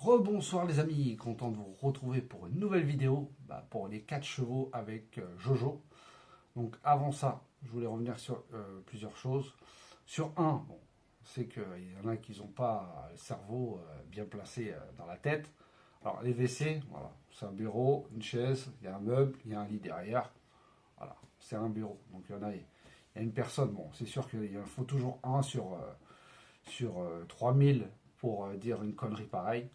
Rebonsoir les amis, content de vous retrouver pour une nouvelle vidéo pour les 4 chevaux avec Jojo. Donc avant ça, je voulais revenir sur plusieurs choses. Sur un, bon, c'est qu'il y en a qui n'ont pas le cerveau bien placé dans la tête. Alors les WC, voilà, c'est un bureau, une chaise, il y a un meuble, il y a un lit derrière. Voilà, c'est un bureau. Donc il y a une personne, bon, c'est sûr qu'il en faut toujours un sur 3000 pour dire une connerie pareille.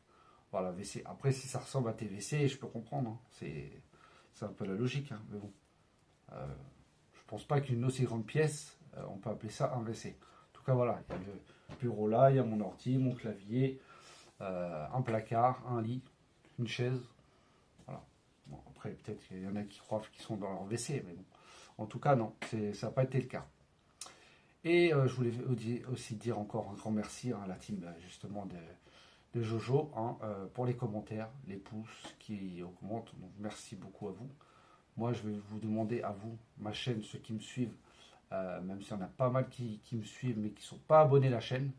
Voilà, WC. Après, si ça ressemble à tes WC, je peux comprendre, hein. C'est un peu la logique, hein. Mais bon, euh, je pense pas qu'une aussi grande pièce, on peut appeler ça un WC. En tout cas, voilà, il y a le bureau là, il y a mon ordi, mon clavier, un placard, un lit, une chaise. Voilà. Bon, après, peut-être qu'il y en a qui croient qu'ils sont dans leur WC, mais bon. En tout cas, non, ça n'a pas été le cas. Et je voulais aussi dire encore un grand merci à la team justement de Jojo, hein, pour les commentaires, les pouces qui augmentent. Donc merci beaucoup à vous. Moi, je vais vous demander à vous, ma chaîne, ceux qui me suivent, même s'il y en a pas mal qui me suivent mais qui ne sont pas abonnés à la chaîne.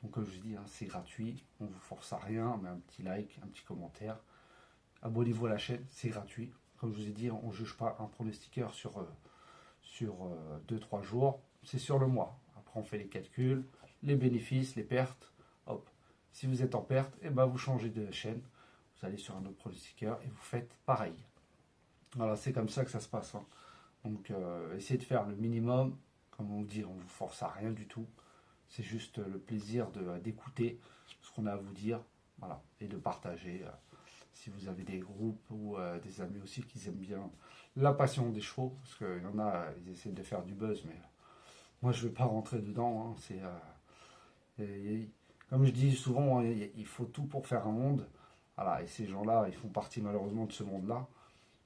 Donc comme je vous dis, hein, c'est gratuit, on ne vous force à rien, mais un petit like, un petit commentaire. Abonnez-vous à la chaîne, c'est gratuit. Comme je vous ai dit, on ne juge pas un pronostiqueur sur 2-3 jours, c'est sur le mois. Après, on fait les calculs, les bénéfices, les pertes. Hop. Si vous êtes en perte, et ben vous changez de chaîne, vous allez sur un autre pronostiqueur et vous faites pareil. Voilà, c'est comme ça que ça se passe, hein. Donc, essayez de faire le minimum. Comme on dit, on ne vous force à rien du tout. C'est juste le plaisir d'écouter ce qu'on a à vous dire, voilà, et de partager. Si vous avez des groupes ou des amis aussi qui aiment bien la passion des chevaux, parce qu'il y en a, ils essaient de faire du buzz, mais moi je ne vais pas rentrer dedans, hein. Comme je dis souvent, hein, il faut tout pour faire un monde. Voilà, et ces gens-là, ils font partie malheureusement de ce monde-là.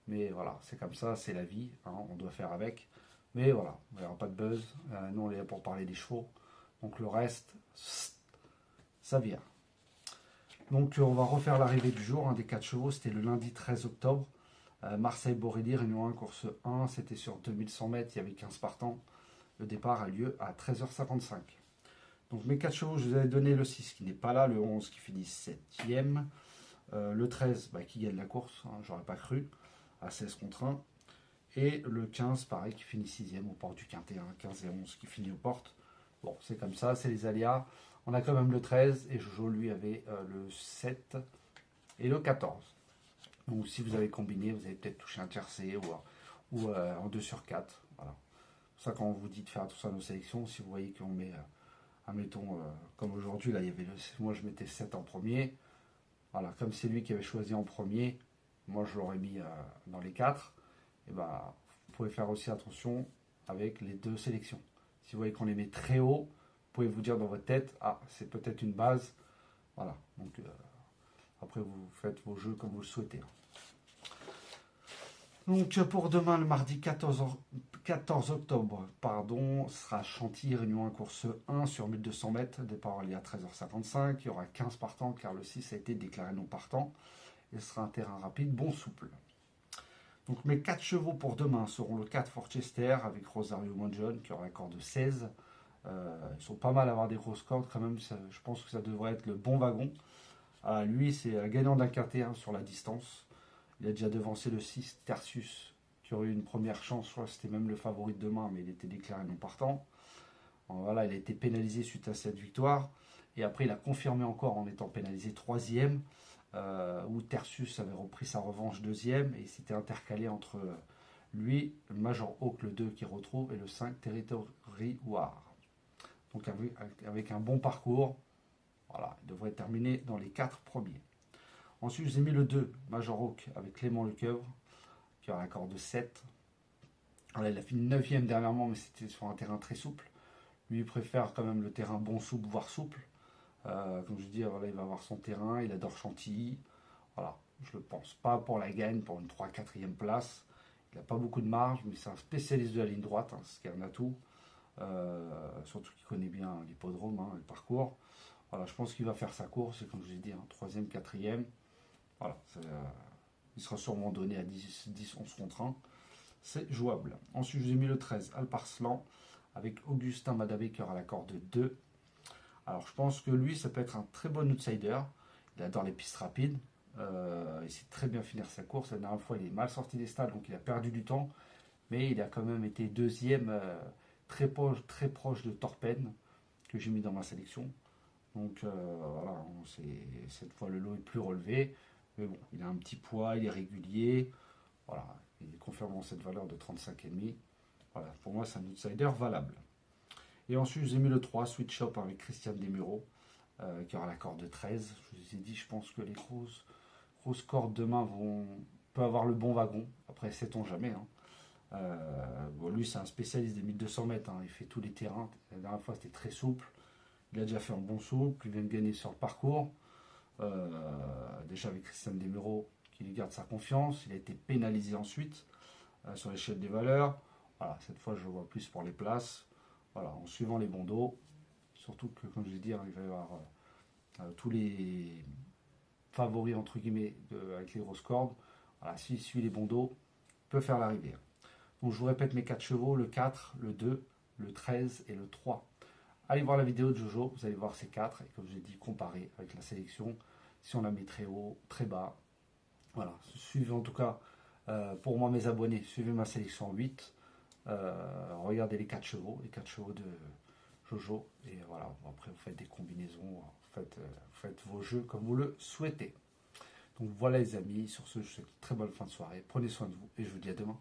Mais voilà, c'est comme ça, c'est la vie, hein, on doit faire avec. Mais voilà, il n'y aura pas de buzz. Nous, on est là pour parler des chevaux. Donc le reste, ça vient. Donc on va refaire l'arrivée du jour, hein, des 4 chevaux. C'était le lundi 13 octobre. Marseille-Borelli, Réunion 1, course 1. C'était sur 2100 mètres, il y avait 15 partants. Le départ a lieu à 13h55. Donc mes 4 chevaux, je vous avais donné le 6 qui n'est pas là, le 11 qui finit 7ème, le 13 qui gagne la course, hein, j'aurais pas cru, à 16 contre 1. Et le 15, pareil, qui finit 6ème aux portes du Quintet, hein, 15 et 11 qui finit aux portes. Bon, c'est comme ça, c'est les aléas. On a quand même le 13 et Jojo, lui, avait le 7 et le 14. Donc si vous avez combiné, vous avez peut-être touché un tiercé ou en 2 sur 4. Voilà. C'est pour ça quand on vous dit de faire tout ça à nos sélections, si vous voyez qu'on met, admettons, comme aujourd'hui, là, il y avait moi je mettais 7 en premier. Voilà, comme c'est lui qui avait choisi en premier, moi je l'aurais mis dans les 4. Et ben, vous pouvez faire aussi attention avec les 2 sélections. Si vous voyez qu'on les met très haut, vous pouvez vous dire dans votre tête, ah, c'est peut-être une base. Voilà, donc après vous faites vos jeux comme vous le souhaitez. Donc pour demain, le mardi 14 octobre, sera Chantilly, Réunion 1, course 1 sur 1200 mètres. Départ il y a 13h55. Il y aura 15 partants car le 6 a été déclaré non partant. Et ce sera un terrain rapide, bon souple. Donc mes 4 chevaux pour demain seront le 4 Forchester avec Rosario Monjon qui aura un corps de 16. Ils sont pas mal à avoir des grosses cordes quand même. Je pense que ça devrait être le bon wagon. Lui, c'est un gagnant d'un quintet, hein, sur la distance. Il a déjà devancé le 6 Tertius qui aurait eu une première chance. Je crois que c'était même le favori de demain, mais il était déclaré non partant. Voilà, il a été pénalisé suite à cette victoire. Et après, il a confirmé encore en étant pénalisé 3ème. Où Tertius avait repris sa revanche 2ème et il s'était intercalé entre lui, le Major Hawk, le 2 qui retrouve, et le 5 Territory War. Donc avec un bon parcours, voilà, il devrait terminer dans les 4 premiers. Ensuite, j'ai mis le 2, Major Hawk, avec Clément Lecoeuvre, qui a un corps de 7. Voilà, il a fini 9ème dernièrement, mais c'était sur un terrain très souple. Lui, il préfère quand même le terrain bon souple, voire souple. Comme je dis, voilà, il va avoir son terrain, il adore Chantilly. Voilà, je ne le pense pas pour la gagne, pour une 3-4e place. Il n'a pas beaucoup de marge, mais c'est un spécialiste de la ligne droite, hein, ce qui est un atout. Surtout qu'il connaît bien l'hippodrome, hein, le parcours. Voilà, je pense qu'il va faire sa course, et comme je l'ai dit, 3ème, 4ème. Voilà, il sera sûrement donné à 10, 11 contre 1. C'est jouable. Ensuite, j'ai mis le 13, Alparslan, avec Augustin Madabeker à la corde de 2. Alors, je pense que lui, ça peut être un très bon outsider. Il adore les pistes rapides. Il sait très bien finir sa course. La dernière fois, il est mal sorti des stalles, donc il a perdu du temps. Mais il a quand même été deuxième, très proche de Torpen, que j'ai mis dans ma sélection. Donc voilà, cette fois le lot est plus relevé. Mais bon, il a un petit poids, il est régulier. Voilà, il est confirmant cette valeur de 35,5. Voilà, pour moi, c'est un outsider valable. Et ensuite, j'ai mis le 3, Sweet Shop avec Christian Desmureaux, qui aura la corde de 13. Je vous ai dit, je pense que les grosses cordes demain peut avoir le bon wagon. Après, sait-on jamais. Hein. Bon, lui, c'est un spécialiste des 1200 mètres. Hein. Il fait tous les terrains. La dernière fois, c'était très souple. Il a déjà fait un bon souple. Il vient de gagner sur le parcours. Déjà avec Christian Desmureaux, qui lui garde sa confiance. Il a été pénalisé ensuite sur l'échelle des valeurs. Voilà, cette fois, je le vois plus pour les places. Voilà, en suivant les bons dos. Surtout que, comme je l'ai dit, il va y avoir tous les favoris, entre guillemets, avec les grosses cordes. Voilà, s'il suit les bons dos, il peut faire l'arrivée. Donc, je vous répète mes 4 chevaux, le 4, le 2, le 13 et le 3. Allez voir la vidéo de Jojo, vous allez voir ces 4. Et comme j'ai dit, comparer avec la sélection. Si on la met très haut, très bas. Voilà, suivez en tout cas, pour moi, mes abonnés, suivez ma sélection 8. Regardez les 4 chevaux, de Jojo. Et voilà, après vous faites des combinaisons, faites vos jeux comme vous le souhaitez. Donc voilà les amis, sur ce, je vous souhaite une très bonne fin de soirée. Prenez soin de vous et je vous dis à demain.